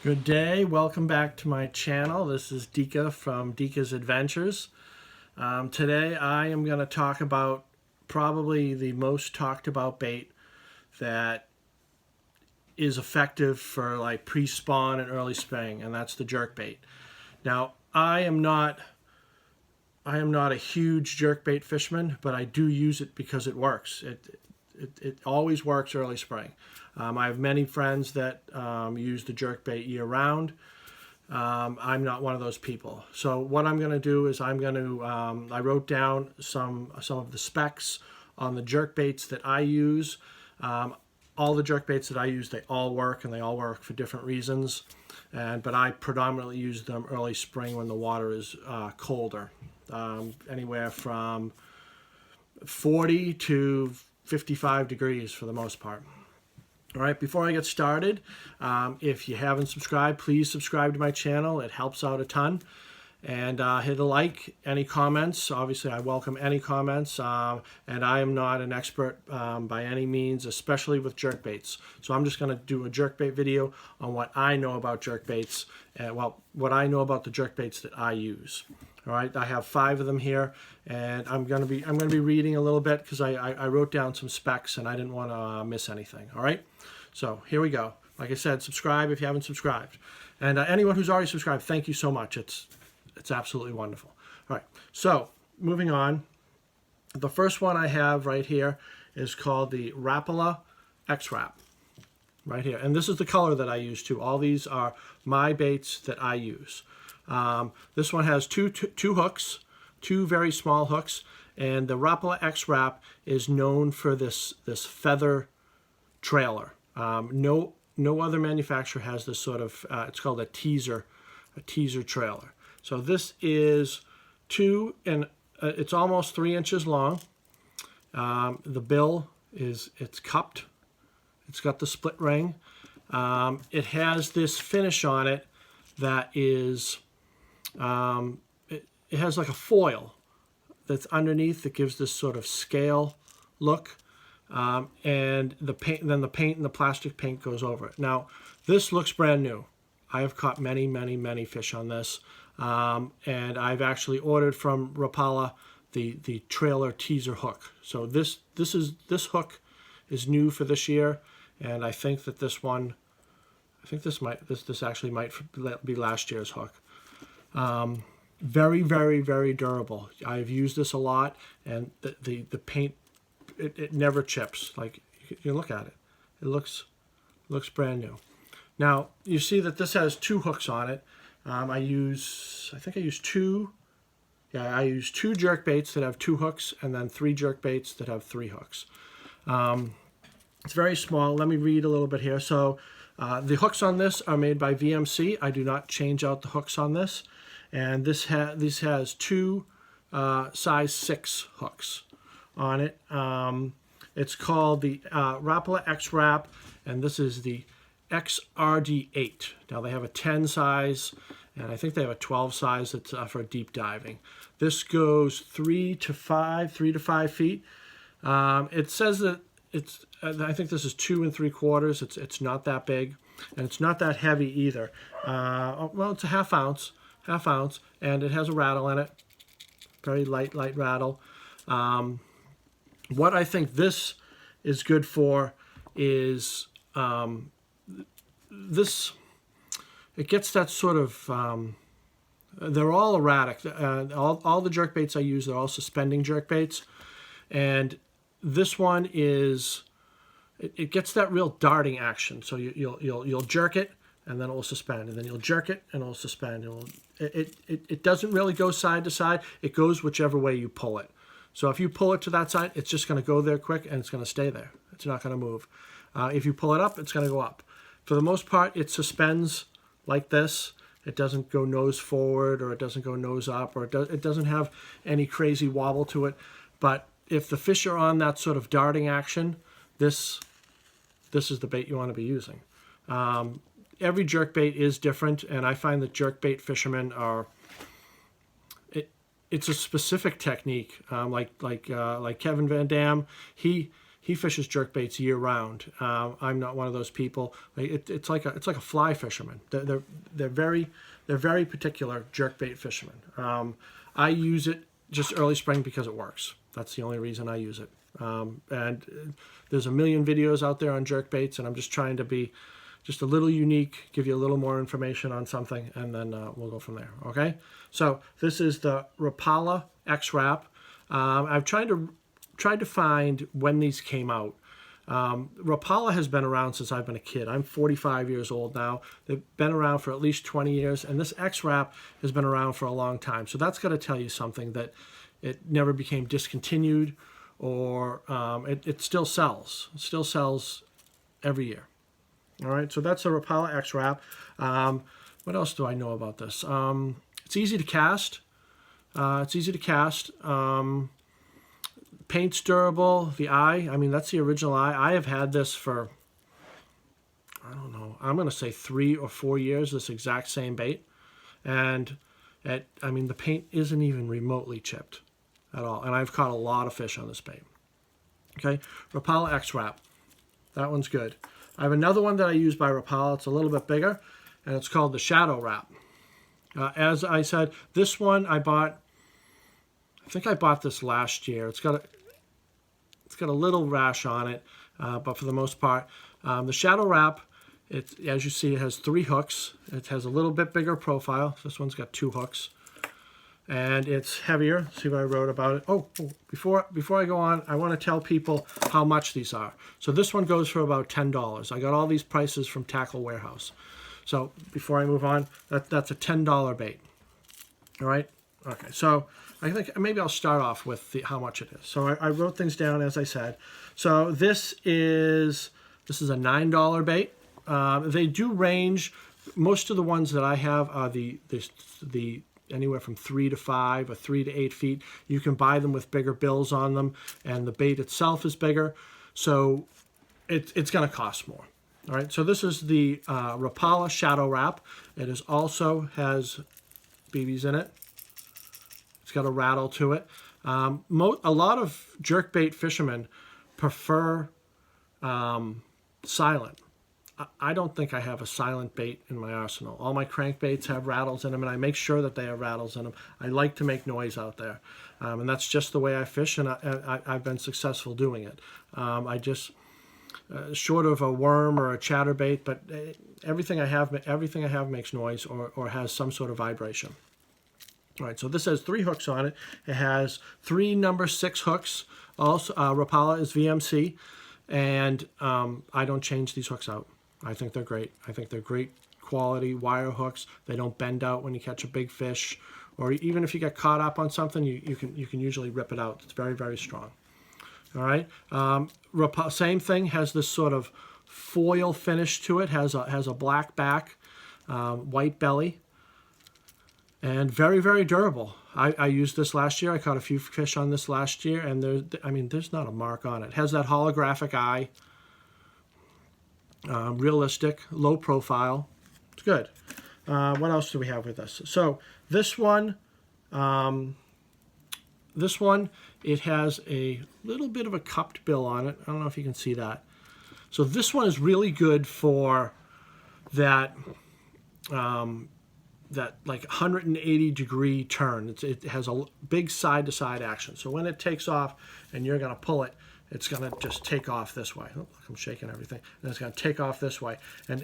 Good day, welcome back to my channel. This is Dika from Dika's Adventures. Today I am going to talk about probably the most talked about bait that is effective for like pre-spawn and early spring, and that's the jerkbait. Now I am not a huge jerkbait fisherman, but I do use it because it works. It always works early spring. I have many friends that use the jerkbait year-round. I'm not one of those people. So what I'm going to do is I wrote down some of the specs on the jerkbaits that I use. All the jerkbaits that I use, they all work, and they all work for different reasons. But I predominantly use them early spring when the water is colder, anywhere from 40 to 55 degrees for the most part. All right, before I get started, if you haven't subscribed, please subscribe to my channel. It helps out a ton. And hit a like, any comments. Obviously, I welcome any comments. And I am not an expert by any means, especially with jerkbaits. So I'm just going to do a jerkbait video on what I know about jerkbaits, what I know about the jerkbaits that I use. All right, I have 5 of them here, and I'm going to be reading a little bit because I wrote down some specs and I didn't want to miss anything. All right, so here we go. Like I said, subscribe if you haven't subscribed, and anyone who's already subscribed, thank you so much. It's absolutely wonderful. All right, so moving on. The first one I have right here is called the Rapala Xwrap. Right here, and this is the color that I use too. All these are my baits that I use. This one has two hooks, 2 very small hooks, and the Rapala Xwrap is known for this feather trailer. No other manufacturer has this sort of. It's called a teaser trailer. So this is 2 and it's almost 3 inches long. The bill it's cupped. It's got the split ring. It has this finish on it that is. It has like a foil that's underneath that gives this sort of scale look, and the paint and the plastic paint goes over it. Now this looks brand new. I have caught many fish on this, and I've actually ordered from Rapala the trailer teaser hook. So this hook is new for this year, and I think that this actually might be last year's hook. Very durable. I've used this a lot, and the paint it never chips. Like you look at it, it looks brand new. Now you see that this has 2 hooks on it. I use 2 jerkbaits that have 2 hooks, and then 3 jerkbaits that have 3 hooks. It's very small. Let me read a little bit here. So the hooks on this are made by VMC. I do not change out the hooks on this. And this has 2 size 6 hooks on it. It's called the Rapala Xwrap, and this is the XRD8. Now they have a 10 size, and I think they have a 12 size that's for deep diving. This goes 3 to 5 feet. It says that I think this is 2 3/4. It's not that big, and it's not that heavy either. Well, it's a half ounce, and it has a rattle in it. Very light rattle. What I think this is good for is this. It gets that sort of. They're all erratic. All the jerkbaits I use, they're all suspending jerkbaits, and this one is. It gets that real darting action. So you'll jerk it, and then it will suspend, and then you'll jerk it, and it will suspend. It doesn't really go side to side. It goes whichever way you pull it. So if you pull it to that side, it's just going to go there quick, and it's going to stay there. It's not going to move. If you pull it up, it's going to go up. For the most part, it suspends like this. It doesn't go nose forward, or it doesn't go nose up, or it doesn't have any crazy wobble to it. But if the fish are on that sort of darting action, this is the bait you want to be using. Every jerkbait is different, and I find that jerkbait fishermen are. It's a specific technique. Like Kevin Van Dam, he he fishes jerkbaits year round. I'm not one of those people. It's like a fly fisherman. They're very particular jerkbait fishermen. I use it just early spring because it works. That's the only reason I use it. And there's a million videos out there on jerkbaits, and I'm just trying to be just a little unique, give you a little more information on something, and then we'll go from there. Okay. So this is the Rapala Xwrap. I've tried to find when these came out. Rapala has been around since I've been a kid. I'm 45 years old now. They've been around for at least 20 years, and this Xwrap has been around for a long time. So that's got to tell you something, that it never became discontinued, or it still sells. It still sells every year. All right, so that's the Rapala Xwrap. What else do I know about this? It's easy to cast. Paint's durable. The eye, I mean, that's the original eye. I have had this for, I don't know, I'm going to say 3 or 4 years, this exact same bait. And I mean, the paint isn't even remotely chipped at all. And I've caught a lot of fish on this bait. Okay, Rapala Xwrap. That one's good. I have another one that I use by Rapala. It's a little bit bigger, and it's called the Shadowwrap. As I said, this one I bought, I think I bought this last year. It's got a little rash on it, but for the most part, the Shadowwrap, as you see, it has 3 hooks. It has a little bit bigger profile. This one's got 2 hooks, and it's heavier. See what I wrote about it. Oh, before I go on, I want to tell people how much these are. So this one goes for about $10. I got all these prices from Tackle Warehouse. So before I move on, that's a $10 bait. All right. Okay. So I think maybe I'll start off with how much it is. So I wrote things down, as I said. So this is a $9 bait. They do range. Most of the ones that I have are the anywhere from 3 to 5 or 3 to 8 feet. You can buy them with bigger bills on them, and the bait itself is bigger, so it's going to cost more. All right. So this is the Rapala Shadowwrap. It also has BBs in it. It's got a rattle to it. A lot of jerkbait fishermen prefer silent. I don't think I have a silent bait in my arsenal. All my crankbaits have rattles in them, and I make sure that they have rattles in them. I like to make noise out there, and that's just the way I fish, and I've been successful doing it. I just, short of a worm or a chatterbait, but everything I have makes noise or has some sort of vibration. All right, so this has 3 hooks on it. It has 3 number 6 hooks. Also, Rapala is VMC, and I don't change these hooks out. I think they're great. I think they're great quality wire hooks. They don't bend out when you catch a big fish, or even if you get caught up on something, you can usually rip it out. It's very, very strong. All right. Same thing, has this sort of foil finish to it. Has a black back, white belly, and very, very durable. I used this last year. I caught a few fish on this last year, and there's not a mark on it. It has that holographic eye. Realistic, low profile. It's good. What else do we have with this? So this one, it has a little bit of a cupped bill on it. I don't know if you can see that. So this one is really good for that like 180 degree turn. It has a big side to side action. So when it takes off and you're going to pull it, it's going to just take off this way. Oh, look, I'm shaking everything. And it's going to take off this way. And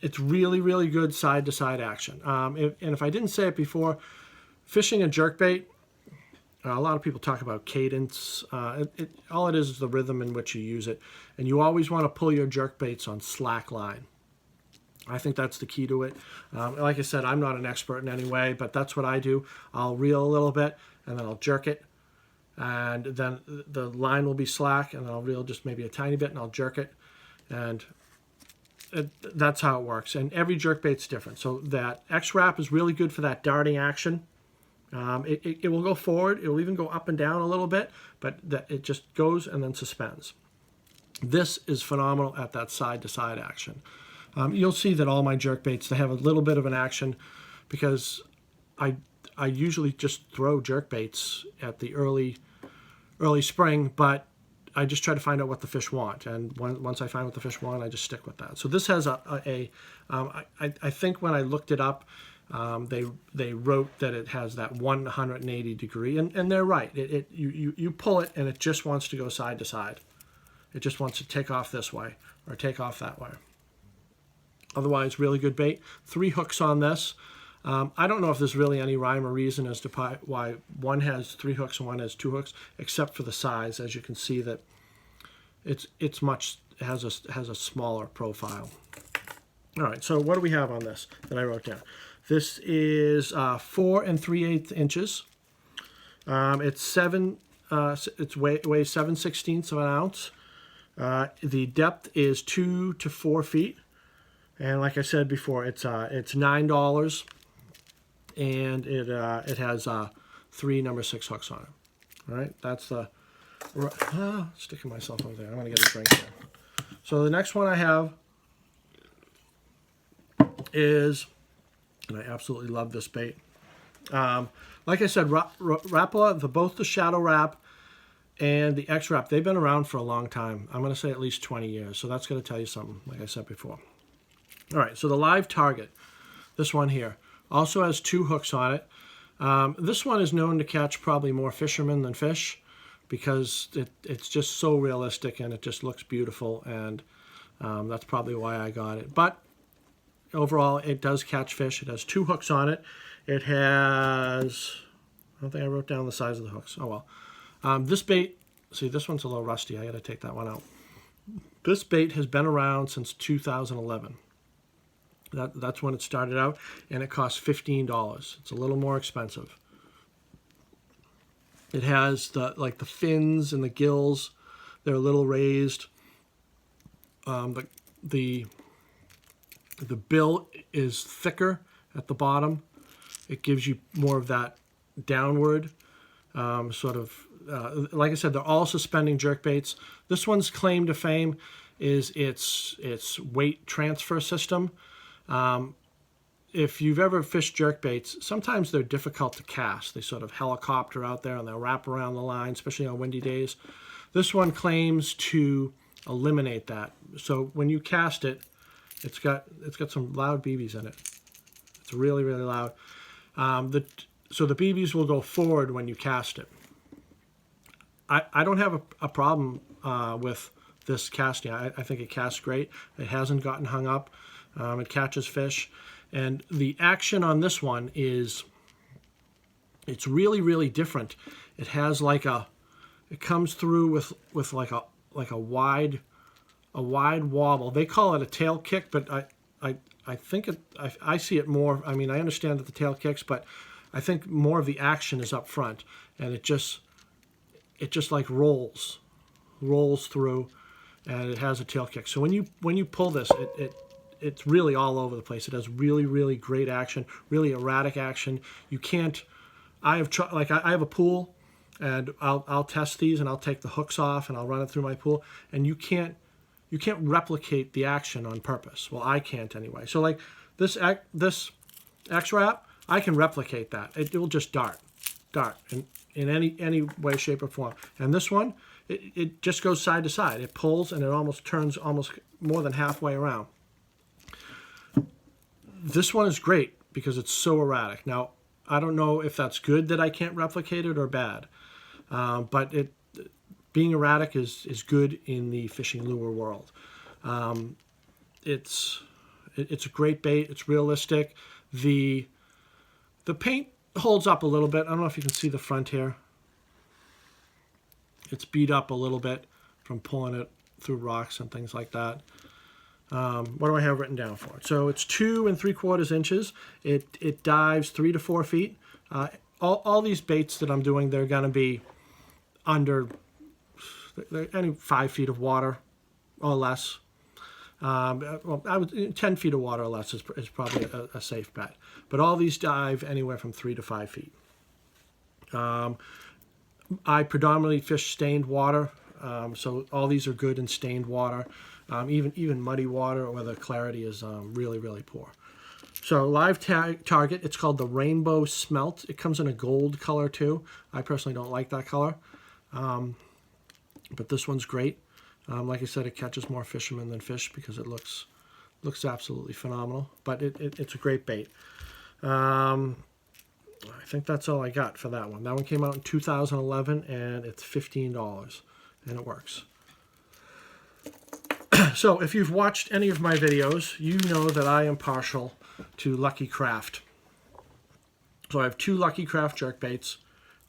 it's really, really good side to side action. And if I didn't say it before, fishing a jerkbait, a lot of people talk about cadence. All it is the rhythm in which you use it. And you always want to pull your jerkbaits on slack line. I think that's the key to it. Like I said, I'm not an expert in any way, but that's what I do. I'll reel a little bit, and then I'll jerk it. And then the line will be slack, and I'll reel just maybe a tiny bit, and I'll jerk it. And that's how it works. And every jerkbait's different. So that Xwrap is really good for that darting action. It will go forward. It will even go up and down a little bit, but it just goes and then suspends. This is phenomenal at that side-to-side action. You'll see that all my jerkbaits, they have a little bit of an action because I usually just throw jerkbaits at the early spring, but I just try to find out what the fish want, and once I find what the fish want, I just stick with that. So this has I think when I looked it up, they wrote that it has that 180 degree, and they're right. You pull it and it just wants to go side to side. It just wants to take off this way or take off that way. Otherwise, really good bait. 3 hooks on this. I don't know if there's really any rhyme or reason as to why one has 3 hooks and one has 2 hooks, except for the size. As you can see, that it has a smaller profile. All right, so what do we have on this that I wrote down? This is 4 3/8 inches. It weighs 7/16 of an ounce. The depth is 2 to 4 feet, and like I said before, it's $9. And it has 3 number 6 hooks on it. All right, that's the sticking myself over there. I'm gonna get a drink here. So the next one I have is, and I absolutely love this bait. Like I said, Rapala, both the Shadowwrap and the Xwrap, they've been around for a long time. I'm gonna say at least 20 years. So that's gonna tell you something, like I said before. All right, so the live target, this one here, also has 2 hooks on it. This one is known to catch probably more fishermen than fish because it's just so realistic and it just looks beautiful, and that's probably why I got it. But overall, it does catch fish. It has 2 hooks on it. It has, I don't think I wrote down the size of the hooks. Oh well. This bait, see, this one's a little rusty. I got to take that one out. This bait has been around since 2011. That's when it started out, and it costs $15. It's a little more expensive. It has the fins and the gills. They're a little raised. The bill is thicker at the bottom. It gives you more of that downward sort of. Like I said, they're all suspending jerkbaits. This one's claim to fame is its weight transfer system. If you've ever fished jerkbaits, sometimes they're difficult to cast. They sort of helicopter out there and they'll wrap around the line, especially on windy days. This one claims to eliminate that. So when you cast it, it's got some loud BBs in it. It's really, really loud. So the BBs will go forward when you cast it. I don't have a problem with this casting. I think it casts great. It hasn't gotten hung up. It catches fish, and the action on this one it's really, really different. It has it comes through with like a wide wobble. They call it a tail kick, but I think I see it more. I mean, I understand that the tail kicks, but I think more of the action is up front, and it just like rolls through, and it has a tail kick. So when you pull this, it's really all over the place. It has really, really great action, really erratic action. You can't. I have a pool, and I'll test these, and I'll take the hooks off, and I'll run it through my pool, and you can't replicate the action on purpose. Well, I can't anyway. So like this Xwrap, I can replicate that. It will just dart in any way, shape, or form. And this one, it just goes side to side. It pulls, and it almost turns more than halfway around. This one is great because it's so erratic. Now, I don't know if that's good that I can't replicate it or bad, but being erratic is good in the fishing lure world. It's a great bait. It's realistic. The paint holds up a little bit. I don't know if you can see the front here. It's beat up a little bit from pulling it through rocks and things like that. What do I have written down for it? So it's 2 3/4 inches. It dives 3 to 4 feet. All these baits that I'm doing, they're going to be under any 5 feet of water or less. Well, 10 feet of water or less is probably a safe bet. But all these dive anywhere from 3 to 5 feet. I predominantly fish stained water, so all these are good in stained water. Even muddy water where the clarity is really, really poor. So live target, it's called the Rainbow Smelt. It comes in a gold color too. I personally don't like that color. But this one's great. Like I said, it catches more fishermen than fish because it looks absolutely phenomenal. But it's a great bait. I think that's all I got for that one. That one came out in 2011, and it's $15, and it works. So if you've watched any of my videos, you know that I am partial to Lucky Craft. So I have two Lucky Craft jerkbaits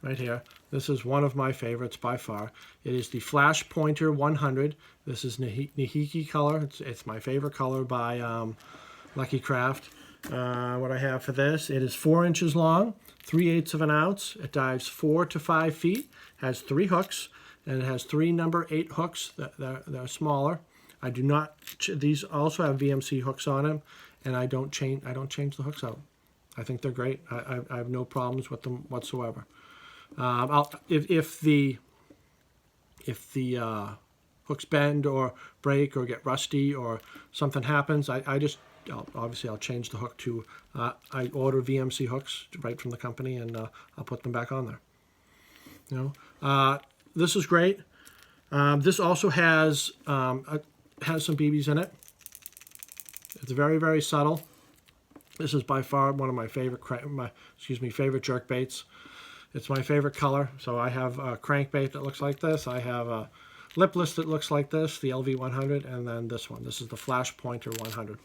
right here. This is one of my favorites by far. It is the Flash Pointer 100. This is Nahiki color. It's my favorite color by Lucky Craft. What I have for this, it is 4 inches long, 3/8 of an ounce. It dives 4 to 5 feet, has 3 hooks, and it has 3 number 8 hooks that are smaller. I do not. These also have VMC hooks on them, and I don't change the hooks out. I think they're great. I have no problems with them whatsoever. If the hooks bend or break or get rusty or something happens, obviously I'll change the hook to, I order VMC hooks right from the company, and I'll put them back on there. You know, this is great. This also has some BBs in it. It's very, very subtle. This is by far one of my favorite favorite jerk baits. It's my favorite color. So I have a crankbait that looks like this. I have a lipless that looks like this, the LV100, and then this one. This is the Flash Pointer 100.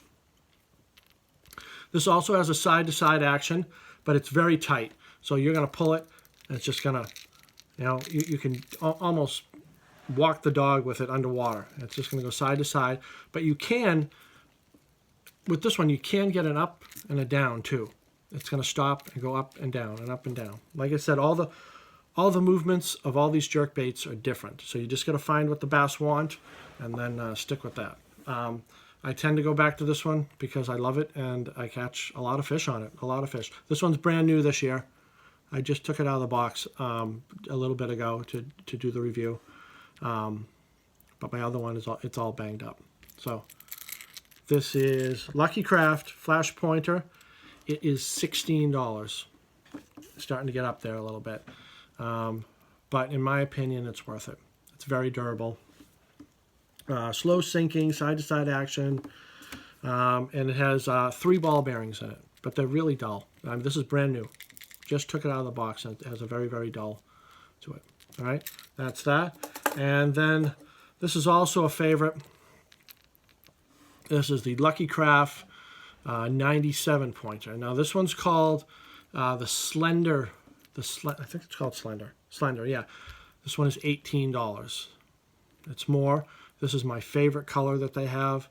This also has a side-to-side action, but it's very tight. So you're going to pull it, and it's just going to, you know, you can almost walk the dog with it underwater. It's just going to go side to side. But you can, with this one, you can get an up and a down too. It's going to stop and go up and down and up and down. Like I said, all the movements of all these jerk baits are different. So you just got to find what the bass want and then stick with that. I tend to go back to this one because I love it, and I catch a lot of fish on it, a lot of fish. This one's brand new this year. I just took it out of the box a little bit ago to do the review. But my other one it's all banged up. So this is Lucky Craft Flash Pointer. It is $16. Starting to get up there a little bit. But in my opinion, it's worth it. It's very durable. Slow sinking, side-to-side action, and it has 3 ball bearings in it, but they're really dull. This is brand new. Just took it out of the box, and it has a very, very dull to it. All right, that's that. And then this is also a favorite. This is the Lucky Craft 97 pointer. Now this one's called the Slender. I think it's called Slender. Slender, yeah. This one is $18. It's more. This is my favorite color that they have.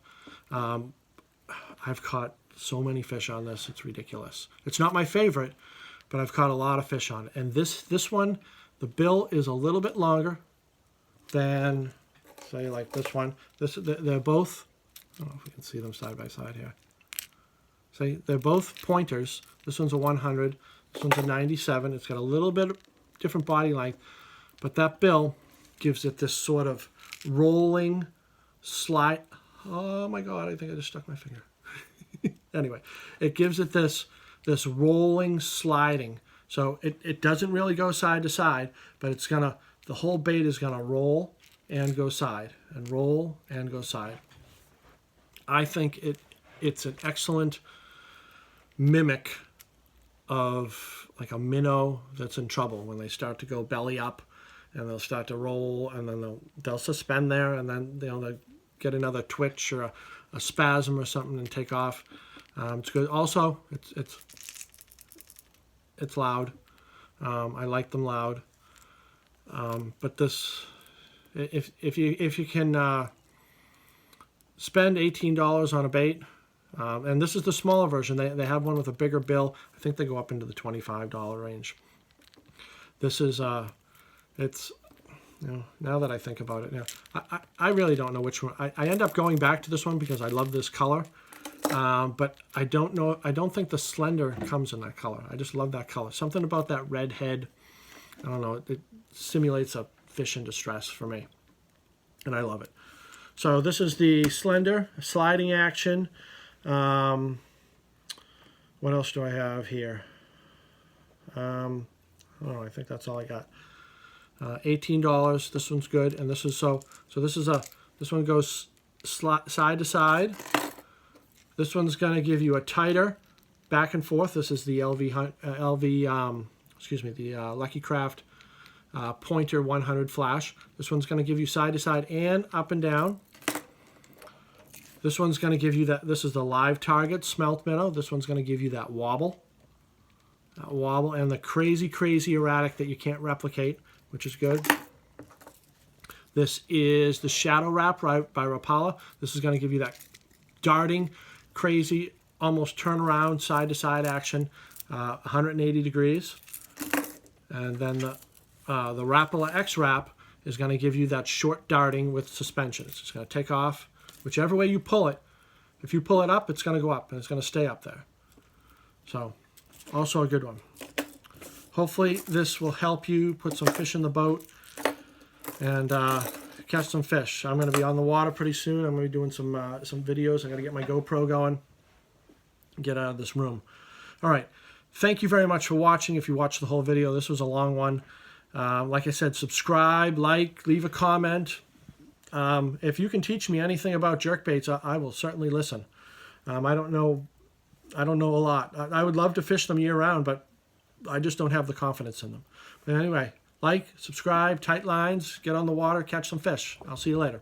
I've caught so many fish on this, it's ridiculous. It's not my favorite, but I've caught a lot of fish on it. And this one, the bill is a little bit longer than, say, like this one. They're both, I don't know if we can see them side by side here. See, they're both pointers. This one's a 100, this one's a 97. It's got a little bit different body length, but that bill gives it this sort of rolling slide. Oh my God, I think I just stuck my finger. Anyway, it gives it this rolling sliding. So it doesn't really go side to side, but it's gonna, the whole bait is gonna roll and go side and roll and go side. I think it's an excellent mimic of like a minnow that's in trouble when they start to go belly up, and they'll start to roll, and then they'll suspend there, and then they'll get another twitch or a spasm or something and take off. It's good. Also, it's loud. I like them loud. But this, if you can spend $18 on a bait, and this is the smaller version. They have one with a bigger bill. I think they go up into the $25 range. This is it's, you know, now that I think about it, I really don't know which one. I end up going back to this one because I love this color, but I don't know. I don't think the Slender comes in that color. I just love that color. Something about that red head, I don't know. It simulates a fish in distress for me, and I love it. So this is the Slender sliding action. What else do I have here? Oh, I think that's all I got. $18. This one's good, and this is this one goes side to side. This one's going to give you a tighter back and forth. This is the Lucky Craft Pointer 100 flash. This one's going to give you side to side and up and down. This one's going to give you that. This is the live target smelt minnow. This one's going to give you that wobble, and the crazy erratic that you can't replicate, which is good. This is the Shadowwrap by Rapala. This is going to give you that darting, crazy, almost turnaround, side-to-side action, 180 degrees. And then the Rapala Xwrap is going to give you that short darting with suspensions. It's going to take off whichever way you pull it. If you pull it up, it's going to go up, and it's going to stay up there. So, also a good one. Hopefully this will help you put some fish in the boat and catch some fish. I'm going to be on the water pretty soon. I'm going to be doing some videos. I got to get my GoPro going and get out of this room. All right. Thank you very much for watching. If you watched the whole video, this was a long one. Like I said, subscribe, like, leave a comment. If you can teach me anything about jerkbaits, I will certainly listen. I don't know a lot. I would love to fish them year-round, but I just don't have the confidence in them. But anyway, like, subscribe, tight lines, get on the water, catch some fish. I'll see you later.